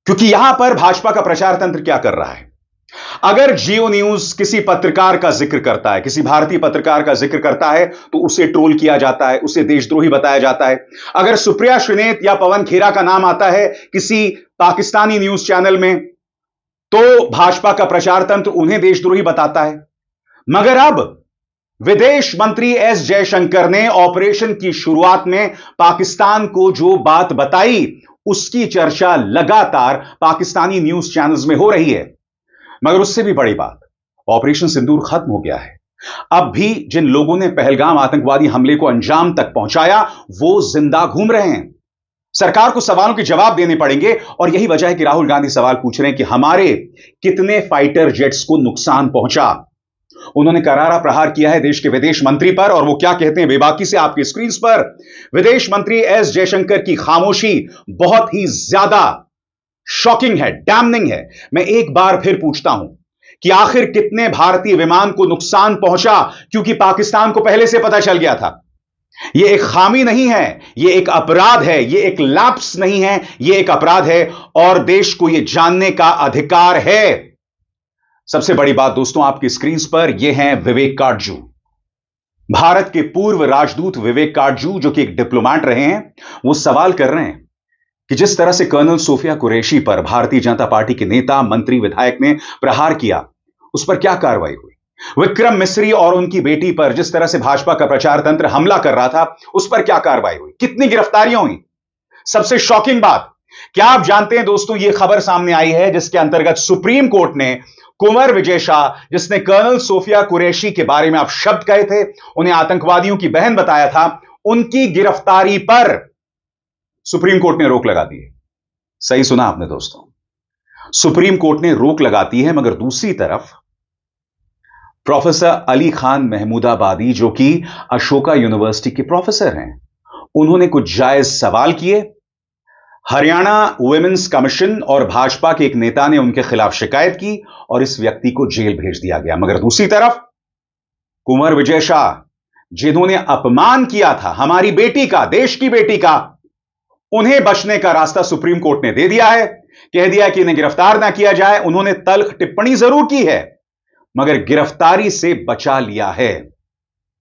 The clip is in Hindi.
क्योंकि यहां पर भाजपा का प्रचार तंत्र क्या कर रहा है। अगर जियो न्यूज किसी पत्रकार का जिक्र करता है, किसी भारतीय पत्रकार का जिक्र करता है, तो उसे ट्रोल किया जाता है, उसे देशद्रोही बताया जाता है। अगर सुप्रिया श्रीनेत या पवन खेरा का नाम आता है किसी पाकिस्तानी न्यूज चैनल में, तो भाजपा का प्रचार तंत्र उन्हें देशद्रोही बताता है। मगर अब विदेश मंत्री एस जयशंकर ने ऑपरेशन की शुरुआत में पाकिस्तान को जो बात बताई, उसकी चर्चा लगातार पाकिस्तानी न्यूज चैनल्स में हो रही है। मगर उससे भी बड़ी बात, ऑपरेशन सिंदूर खत्म हो गया है। अब भी जिन लोगों ने पहलगाम आतंकवादी हमले को अंजाम तक पहुंचाया, वो जिंदा घूम रहे हैं। सरकार को सवालों के जवाब देने पड़ेंगे, और यही वजह है कि राहुल गांधी सवाल पूछ रहे हैं कि हमारे कितने फाइटर जेट्स को नुकसान पहुंचा। उन्होंने करारा प्रहार किया है देश के विदेश मंत्री पर, और वो क्या कहते हैं बेबाकी से आपकी स्क्रीन पर। विदेश मंत्री एस जयशंकर की खामोशी बहुत ही ज्यादा शॉकिंग है, डैमनिंग है। मैं एक बार फिर पूछता हूं कि आखिर कितने भारतीय विमान को नुकसान पहुंचा, क्योंकि पाकिस्तान को पहले से पता चल गया था। यह एक खामी नहीं है, यह एक अपराध है, यह एक लैप्स नहीं है, यह एक अपराध है, और देश को यह जानने का अधिकार है। सबसे बड़ी बात दोस्तों, आपकी स्क्रीन पर यह है विवेक काटजू, भारत के पूर्व राजदूत विवेक काटजू, जो कि एक डिप्लोमेट रहे हैं। वो सवाल कर रहे हैं कि जिस तरह से कर्नल सोफिया कुरैशी पर भारतीय जनता पार्टी के नेता, मंत्री, विधायक ने प्रहार किया, उस पर क्या कार्रवाई हुई। विक्रम मिस्री और उनकी बेटी पर जिस तरह से भाजपा का प्रचार तंत्र हमला कर रहा था, उस पर क्या कार्रवाई हुई, कितनी गिरफ्तारियां हुई। सबसे शॉकिंग बात, क्या आप जानते हैं दोस्तों, यह खबर सामने आई है जिसके अंतर्गत सुप्रीम कोर्ट ने कुंवर विजय शाह, जिसने कर्नल सोफिया कुरैशी के बारे में आप शब्द कहे थे, उन्हें आतंकवादियों की बहन बताया था, उनकी गिरफ्तारी पर सुप्रीम कोर्ट ने रोक लगा दी है। सही सुना आपने दोस्तों, सुप्रीम कोर्ट ने रोक लगाती है। मगर दूसरी तरफ प्रोफेसर अली खान महमूदाबादी, जो कि अशोका यूनिवर्सिटी के प्रोफेसर हैं, उन्होंने कुछ जायज सवाल किए। हरियाणा वुमेन्स कमीशन और भाजपा के एक नेता ने उनके खिलाफ शिकायत की और इस व्यक्ति को जेल भेज दिया गया। मगर दूसरी तरफ कुंवर विजय शाह, जिन्होंने अपमान किया था हमारी बेटी का, देश की बेटी का, उन्हें बचने का रास्ता सुप्रीम कोर्ट ने दे दिया है। कह दिया कि इन्हें गिरफ्तार ना किया जाए। उन्होंने तल्ख टिप्पणी जरूर की है, मगर गिरफ्तारी से बचा लिया है।